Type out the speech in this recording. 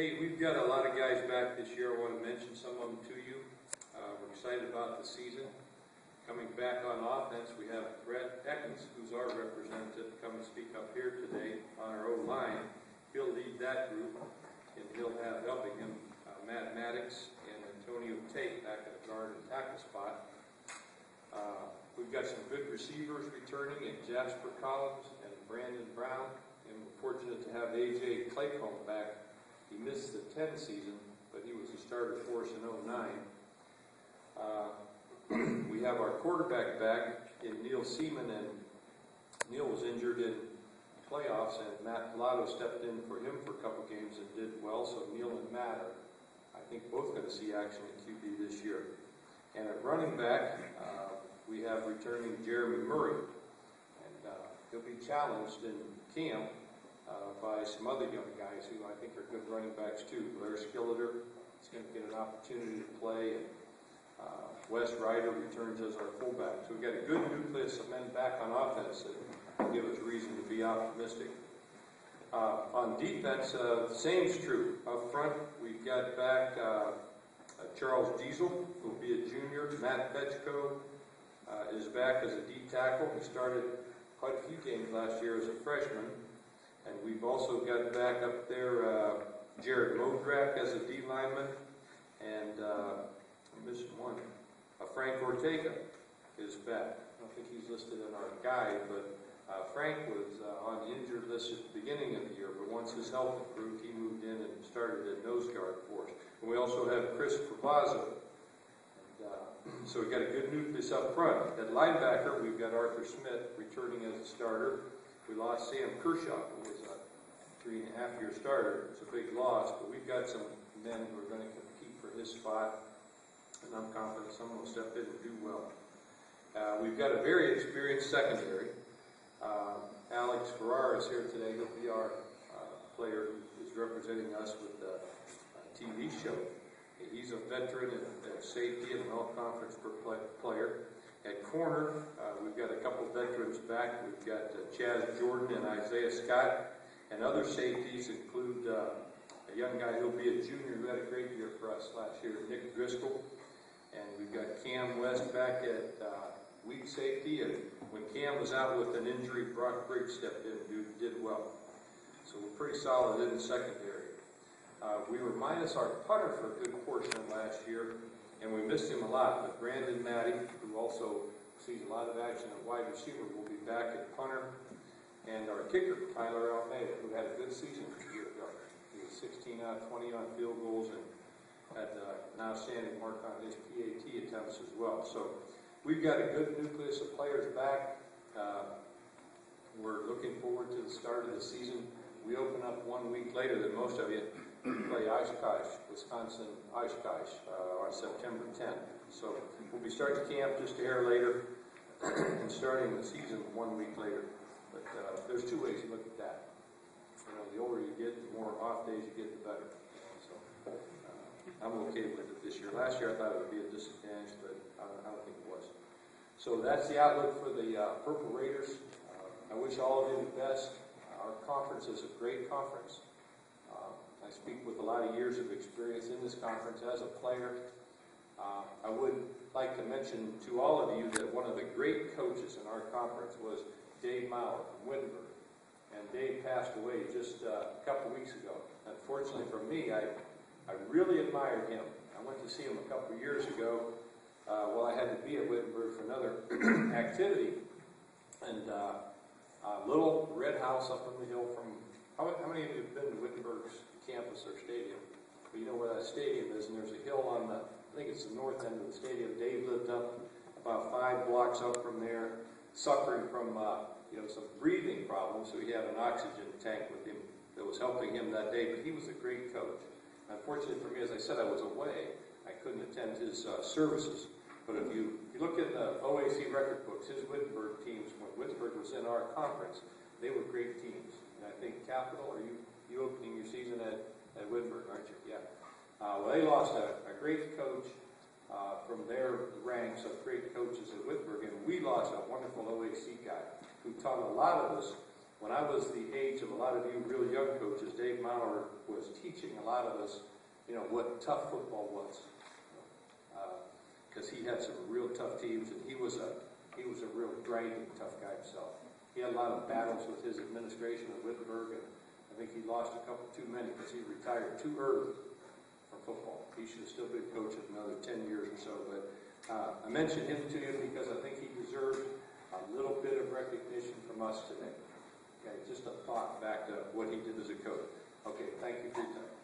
Hey, we've got a lot of guys back this year. I want to mention some of them to you. We're excited about the season. Coming back on offense, we have Brett Ekins, who's our representative, come and speak up here today on our O-line. He'll lead that group, and he'll have helping him Matt Maddox and Antonio Tate back at the guard and tackle spot. We've got some good receivers returning in Jasper Collins and Brandon Brown, and we're fortunate to have A.J. Claycomb back. He missed the 10 season, but he was a starter for us in 09. We have our quarterback back in Neil Seaman, and Neil was injured in playoffs, and Matt Pilato stepped in for him for a couple games and did well. So Neil and Matt are, I think, both going to see action at QB this year. And at running back, we have returning Jeremy Murray, and he'll be challenged in camp by some other young guys who I think are good running backs too. Blair Skilleter is going to get an opportunity to play, and Wes Ryder returns as our fullback. So we've got a good nucleus of men back on offense that give us reason to be optimistic. On defense, the same's true. Up front, we've got back Charles Diesel, who will be a junior. Matt Betchko is back as a D tackle. He started quite a few games last year as a freshman. And we've also got back up there Jared Modrak as a D lineman. And I'm missing one. Frank Ortega is back. I don't think he's listed in our guide, but Frank was on the injured list at the beginning of the year, but once his health improved, he moved in and started at nose guard for us. And we also have Chris Pavazzo. And, so we've got a good nucleus up front. At linebacker, we've got Arthur Smith returning as a starter. We lost Sam Kershaw, who was a 3.5-year starter. It's a big loss, but we've got some men who are going to compete for his spot, and I'm confident someone will step in and do well. We've got a very experienced secondary. Alex Farrar is here today. He'll be our player who is representing us with the TV show. He's a veteran at safety and an all-conference player. At corner, we've got a couple veterans back. We've got Chaz Jordan and Isaiah Scott. And other safeties include a young guy who'll be a junior who had a great year for us last year, Nick Driscoll. And we've got Cam West back at weak safety. And when Cam was out with an injury, Brock Briggs stepped in and did well. So we're pretty solid in the secondary. We were minus our punter for a good portion of last year, and we missed him a lot. But Brandon Matty, who also sees a lot of action at wide receiver, will be back at punter. And our kicker, Tyler Almeida, who had a good season a year ago. He was 16 out of 20 on field goals and had an outstanding mark on his PAT attempts as well. So we've got a good nucleus of players back. We're looking forward to the start of the season. We open up 1 week later than most of you. We play Oshkosh, Wisconsin, Oshkosh on September 10th. So we'll be starting camp just a hair later and starting the season 1 week later. But there's two ways to look at that. You know, the older you get, the more off days you get, the better. So I'm okay with it this year. Last year I thought it would be a disadvantage, but I don't think it was. So that's the outlook for the Purple Raiders. I wish all of you the best. Our conference is a great conference. I speak with a lot of years of experience in this conference as a player. I would like to mention to all of you that one of the great coaches in our conference was Dave Maurer from Wittenberg. And Dave passed away just a couple weeks ago. Unfortunately for me, I really admired him. I went to see him a couple years ago while I had to be at Wittenberg for another activity. And little red house up on the hill from, how many of you have been to Wittenberg's campus or stadium? Well, you know where that stadium is, and there's a hill on the, I think it's the north end of the stadium. Dave lived up about 5 blocks up from there, suffering from some breathing problems, so he had an oxygen tank with him that was helping him that day, but he was a great coach. Unfortunately for me, as I said, I was away. I couldn't attend his services. But if you look in the OAC record books, his Wittenberg teams, when Wittenberg was in our conference, they were great teams. And I think Capital, are you opening your season at Wittenberg, aren't you? Yeah. Well, they lost a great coach from their ranks of great coaches at Wittenberg, and we lost a wonderful OAC guy who taught a lot of us when I was the age of a lot of you real young coaches, Dave Maurer was teaching a lot of us, what tough football was. Because he had some real tough teams, and he was a real grinding tough guy himself. He had a lot of battles with his administration at Wittenberg, and I think he lost a couple too many because he retired too early from football. He should have still been coaching another 10 years or so, but I mentioned him to you because I think he deserves a little bit of recognition from us today. Okay, just a thought back to what he did as a coach. Okay, thank you for your time.